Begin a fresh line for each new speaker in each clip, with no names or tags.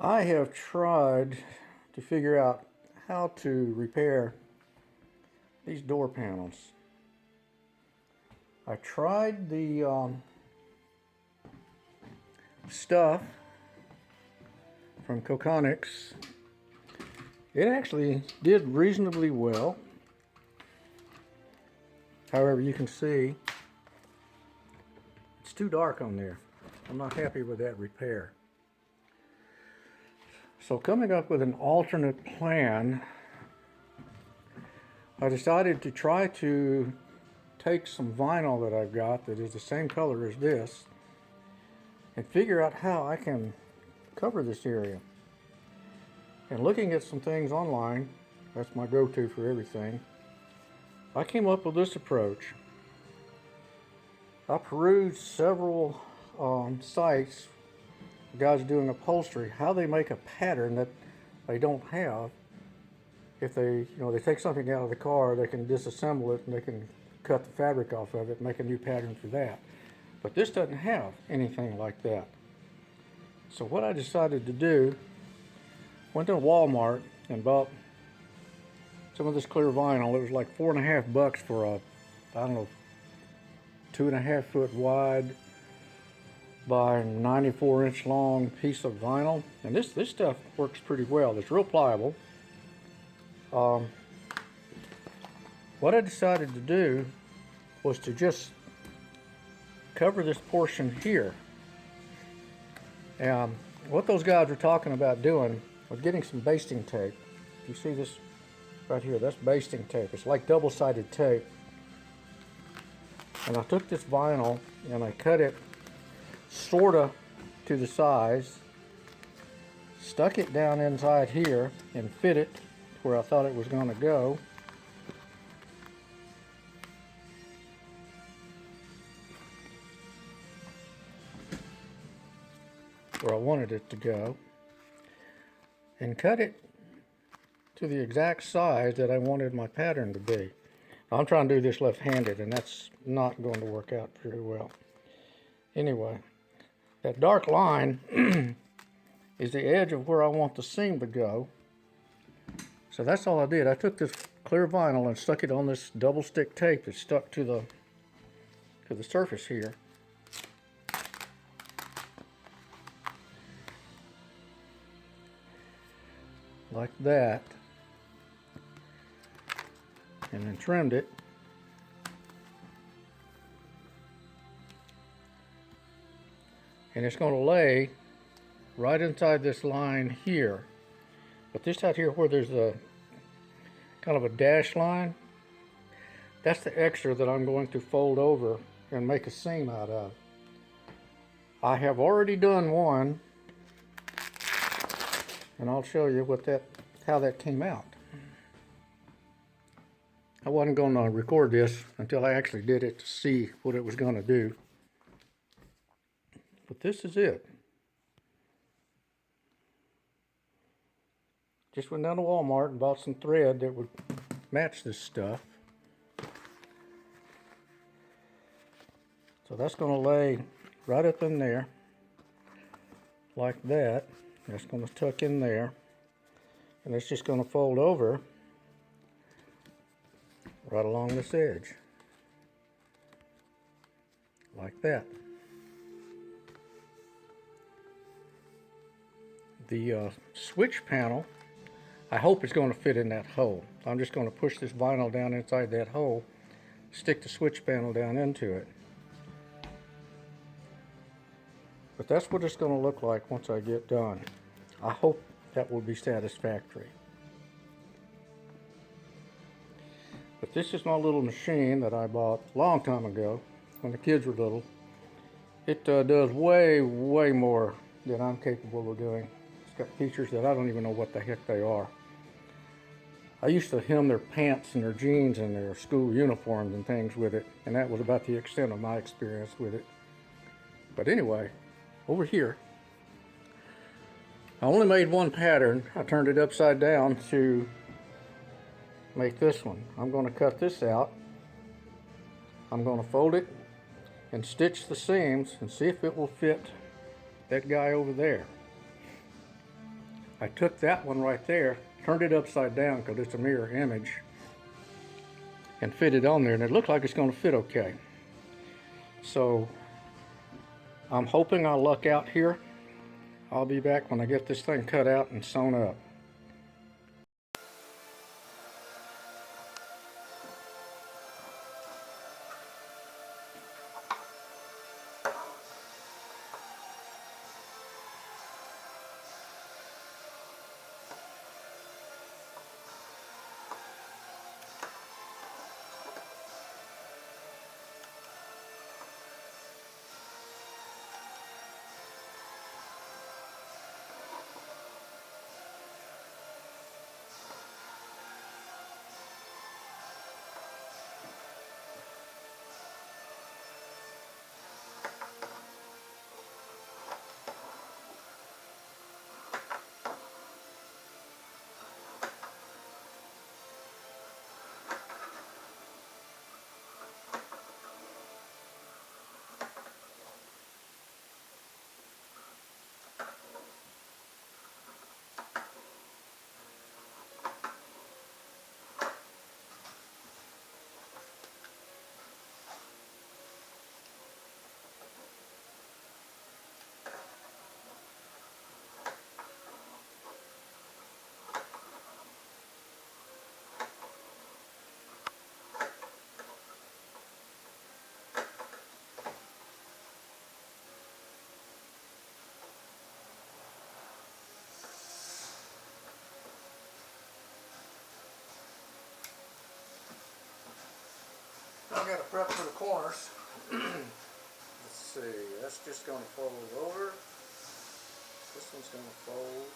I have tried to figure out how to repair these door panels. I tried the stuff from Coconix. It actually did reasonably well. However, you can see it's too dark on there. I'm not happy with that repair. So coming up with an alternate plan, I decided to try to take some vinyl that I've got that is the same color as this and figure out how I can cover this area. And looking at some things online, that's my go-to for everything, I came up with this approach. I perused several sites, guys doing upholstery, how they make a pattern that they don't have. If they take something out of the car, they can disassemble it and they can cut the fabric off of it and make a new pattern for that. But this doesn't have anything like that. So what I decided to do, went to Walmart and bought some of this clear vinyl. It was like $4.50 for a, I don't know, 2.5 foot wide by 94-inch long piece of vinyl. And this stuff works pretty well. It's real pliable. What I decided to do was to just cover this portion here. And what those guys were talking about doing was getting some basting tape. If you see this right here, that's basting tape. It's like double-sided tape. And I took this vinyl and I cut it sorta to the size, stuck it down inside here and fit it where I thought it was going to go. Where I wanted it to go, and cut it to the exact size that I wanted my pattern to be. Now, I'm trying to do this left-handed, and that's not going to work out very well. Anyway, that dark line is the edge of where I want the seam to go. So that's all I did. I took this clear vinyl and stuck it on this double stick tape that stuck to the surface here. Like that, and then trimmed it. And it's going to lay right inside this line here. But this out here where there's a kind of a dash line, that's the extra that I'm going to fold over and make a seam out of. I have already done one, and I'll show you how that came out. I wasn't going to record this until I actually did it to see what it was going to do. But this is it. Just went down to Walmart and bought some thread that would match this stuff. So that's going to lay right up in there like that. That's going to tuck in there, and it's just going to fold over right along this edge like that. The switch panel, I hope it's going to fit in that hole. I'm just going to push this vinyl down inside that hole, stick the switch panel down into it. But that's what it's going to look like once I get done. I hope that will be satisfactory. But this is my little machine that I bought a long time ago when the kids were little. It does way more than I'm capable of doing. It's got features that I don't even know what the heck they are. I used to hem their pants and their jeans and their school uniforms and things with it, and that was about the extent of my experience with it. But anyway, over here, I only made one pattern. I turned it upside down to make this one. I'm going to cut this out. I'm going to fold it and stitch the seams and see if it will fit that guy over there. I took that one right there, turned it upside down because it's a mirror image, and fit it on there, and it looked like it's going to fit okay. So I'm hoping I'll luck out here. I'll be back when I get this thing cut out and sewn up. I got to prep for the corners. Let's see, that's just going to fold over. This one's going to fold.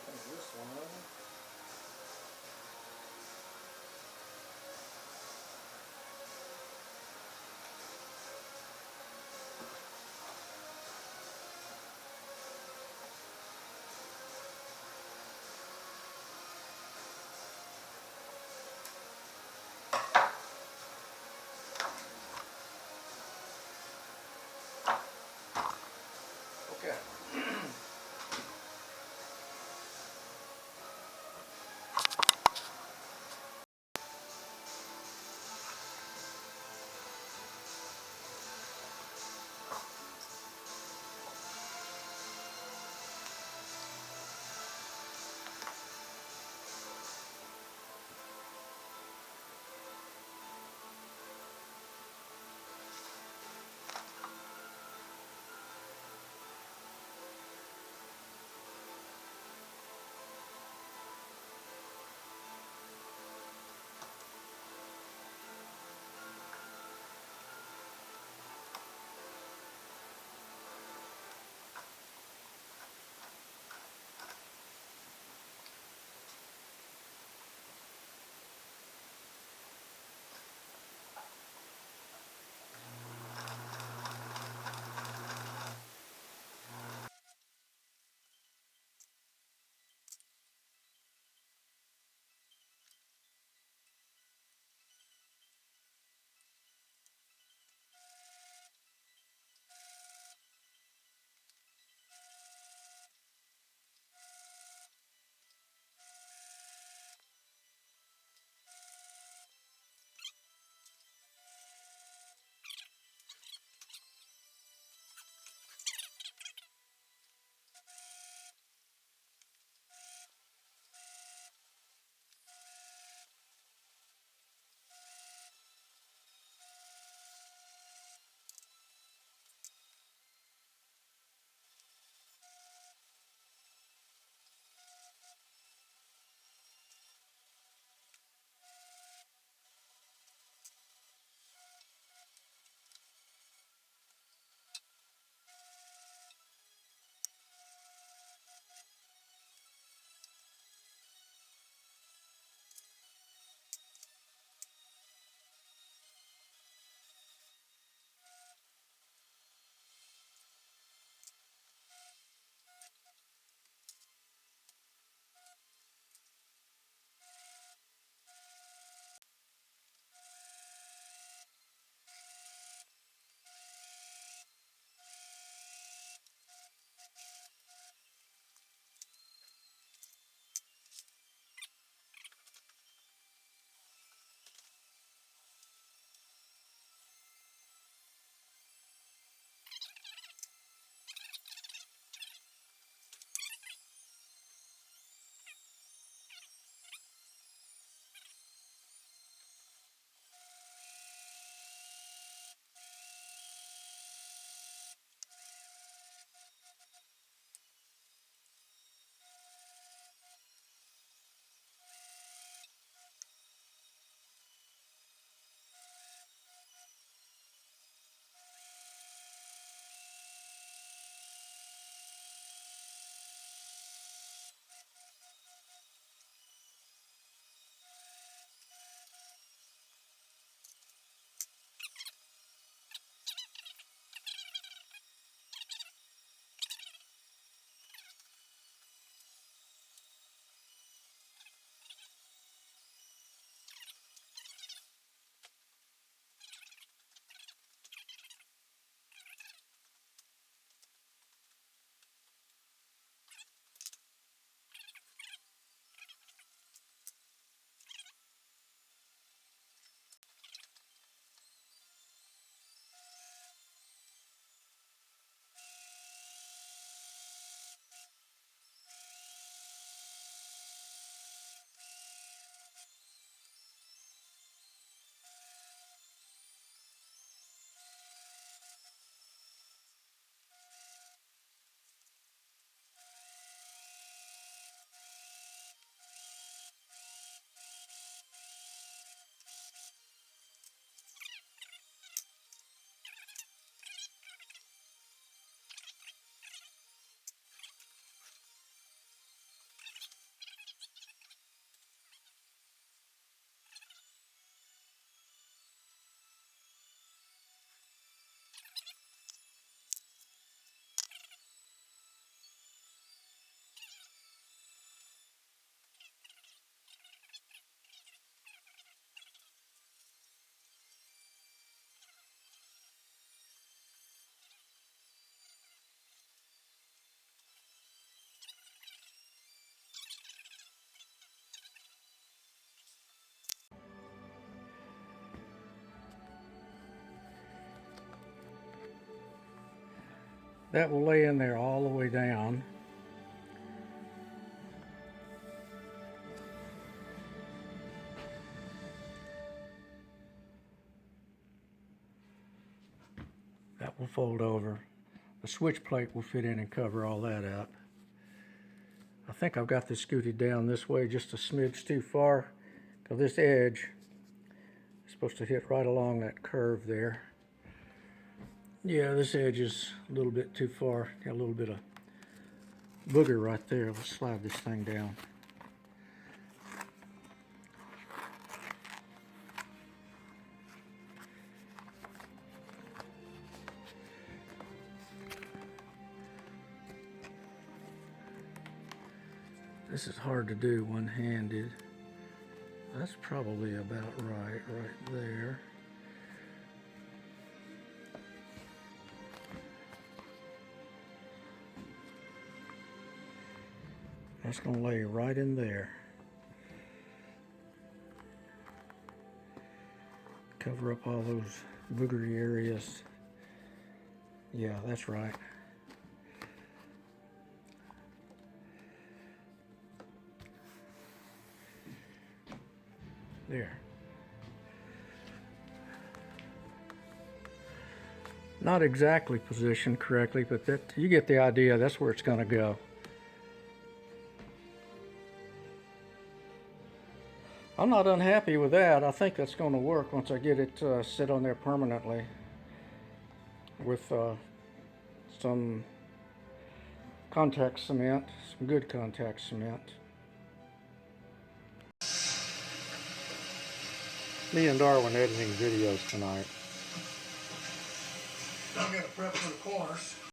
And this one. That will lay in there all the way down. That will fold over. The switch plate will fit in and cover all that up. I think I've got this scooted down this way just a smidge too far, because this edge is supposed to hit right along that curve there. Yeah, this edge is a little bit too far. Got a little bit of booger right there. Let's slide this thing down. This is hard to do one-handed. That's probably about right there. That's going to lay right in there. Cover up all those boogery areas. Yeah, that's right. There. Not exactly positioned correctly, but that you get the idea. That's where it's going to go. I'm not unhappy with that. I think that's going to work once I get it sit on there permanently with some contact cement, some good contact cement. Me and Darwin editing videos tonight. I'm going to prep for the course.